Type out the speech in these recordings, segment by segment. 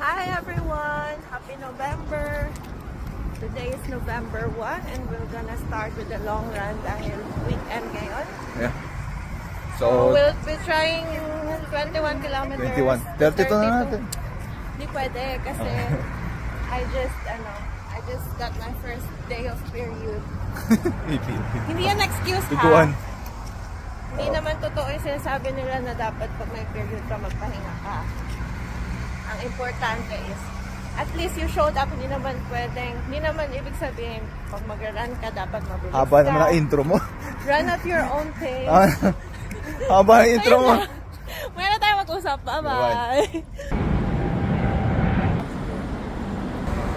Hi everyone! Happy November! Today is November 1 and we're gonna start with the long run dahil weekend ngayon. Yeah. So we'll be trying 21 kilometers. 21. 32 na natin. Hindi pwede kasi I just got my first day of period. Hindi yan excuse ha. Hindi naman totoo yung sinasabi nila na dapat pag may period ka magpahinga ka. Ang importante is at least you showed up. Hindi naman ibig sabihin pag mag-run ka dapat mabilis Haba ka. Naman ang intro mo. Run at your own pace. Haba ang intro mo. Maya na tayo mag-usap. Bye-bye.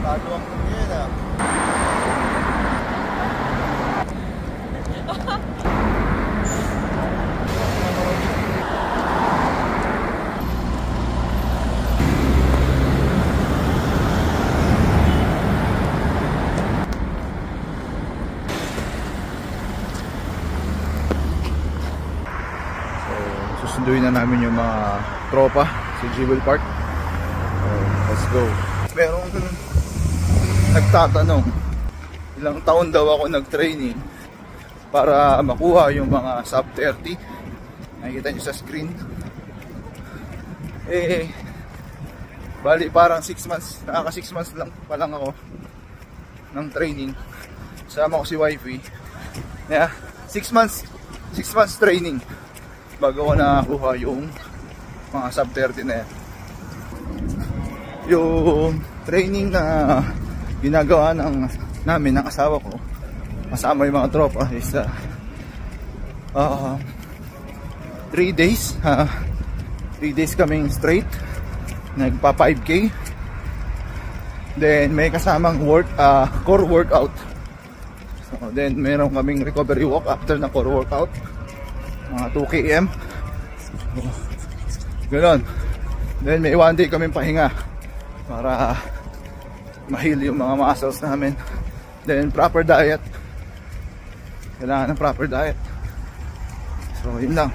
Bago ang kumiyena. Susunduin na namin yung mga tropa sa Jewel Park. Let's go. Merong nagtatanong ilang taon daw ako nag-training para makuha yung mga sub 30. Nakikita nyo sa screen. Bali parang 6 months, nakaka 6 months lang pa lang ako ng training. Sama ko si wifey. Yeah, 6 months training bago ko nakakuha yung mga sub 30 na yan. Yung training na ginagawa namin ng asawa ko kasama yung mga tropa is 3 days 3 days kaming straight nagpa 5K, then may kasamang core workout. So then meron kaming recovery walk after ng core workout, mga 2 km. So, ganoon. Then may 1 day kaming pahinga para ma-heal yung mga muscles namin. Then proper diet, kailangan ng proper diet. So yun lang.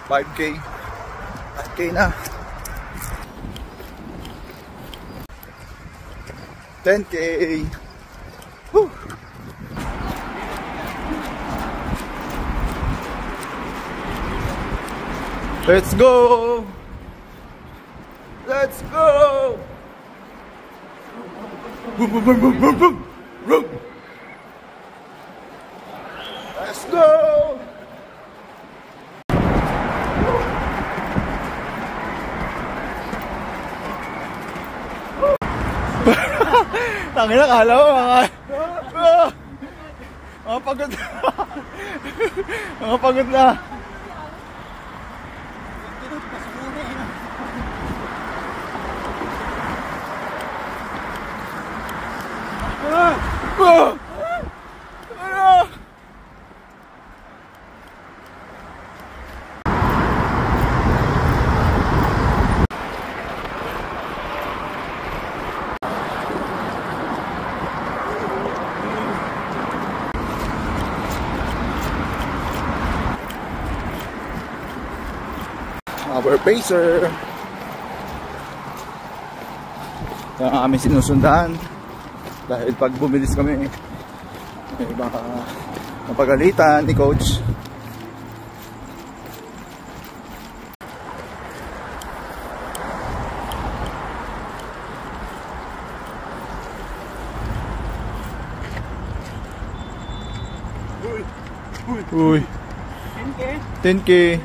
$5K na. 10K. Woo. Let's go. Let's go. Boom, boom, boom, boom, boom, boom. Boom. Let's go. Tangina, kala mo mga pagod na. Mga pagod na. Our pacer. Kaya kami sinusundan dahil pag bumilis kami baka mapagalitan ni coach. Uy. 10K.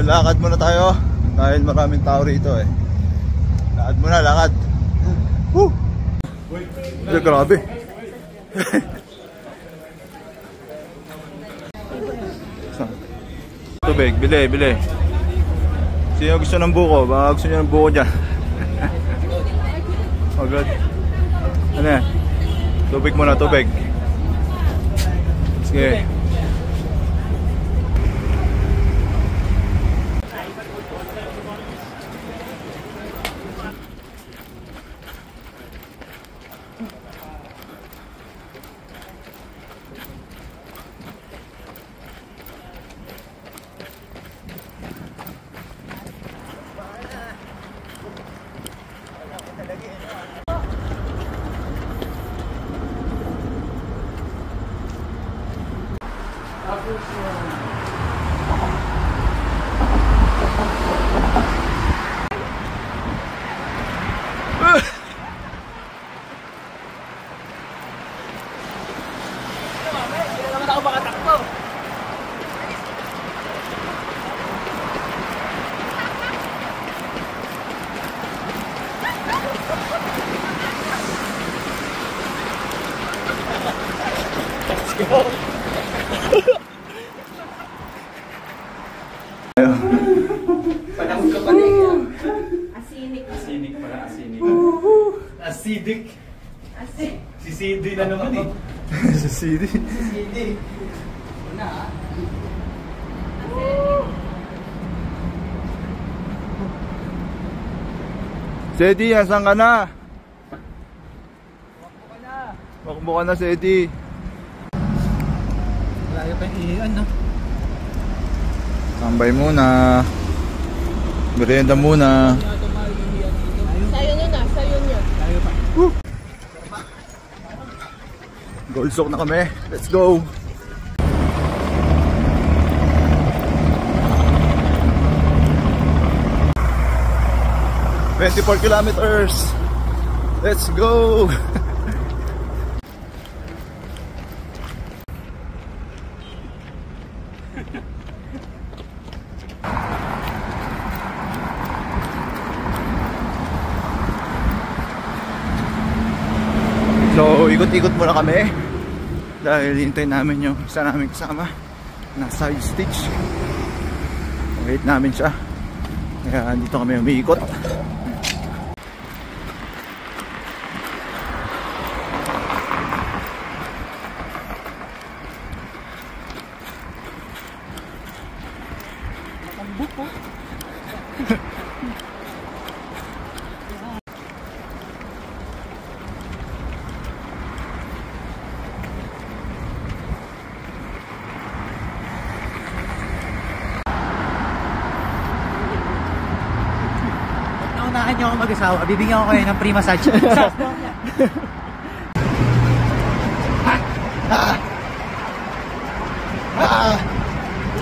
lakad muna tayo dahil maraming tao rito eh. Lakad muna, lakad. Woo! Grabe. Tubig, bili. Sino gusto ng buko? Baka gusto nyo ng buko dyan. Oh god. Ano yan? Tubig muna, tubig. Sige. Panahon ka pala yan. Asinik. Asinik pala, asinik. Acidic. Si CD na naman eh. Si CD. Si CD. Una ah. Sedi, asan ka na? Wakbo ka na, Sedi. Layo pa yung iyan, no? Tambay muna. Merienda muna. Sayo nyo na, sayo nyo. Layo pa. Gold soak na kami. Let's go! "24 kilometers. Let's go!" So, ikot-ikot muna kami dahil hintayin namin yung isa namin kasama na side stitch. Wait namin siya. Kaya dito kami umiikot. Naunahan niyo ako mag-asawa. Bibigyan ko kayo ng free massage.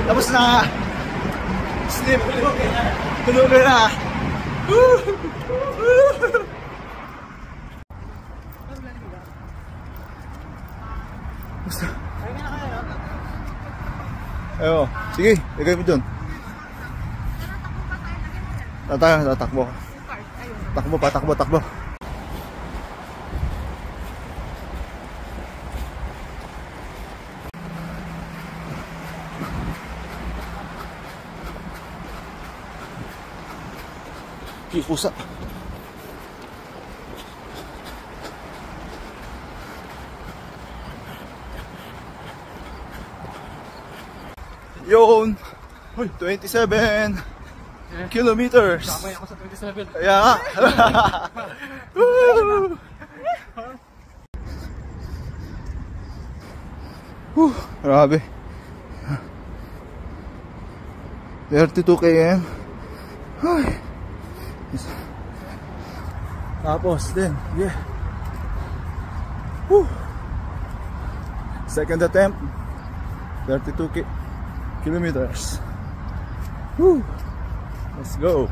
Tapos na! Sleep! Tulog na! Ayo, sige, lagay mo dun. Tatakbo. Takbo. Pusa. Yun! 27 kilometers! Kamay ako sa 27. Kaya nga! Grabe! 32 km. Tapos din, yeah. Second attempt, 32 kilometers. Let's go.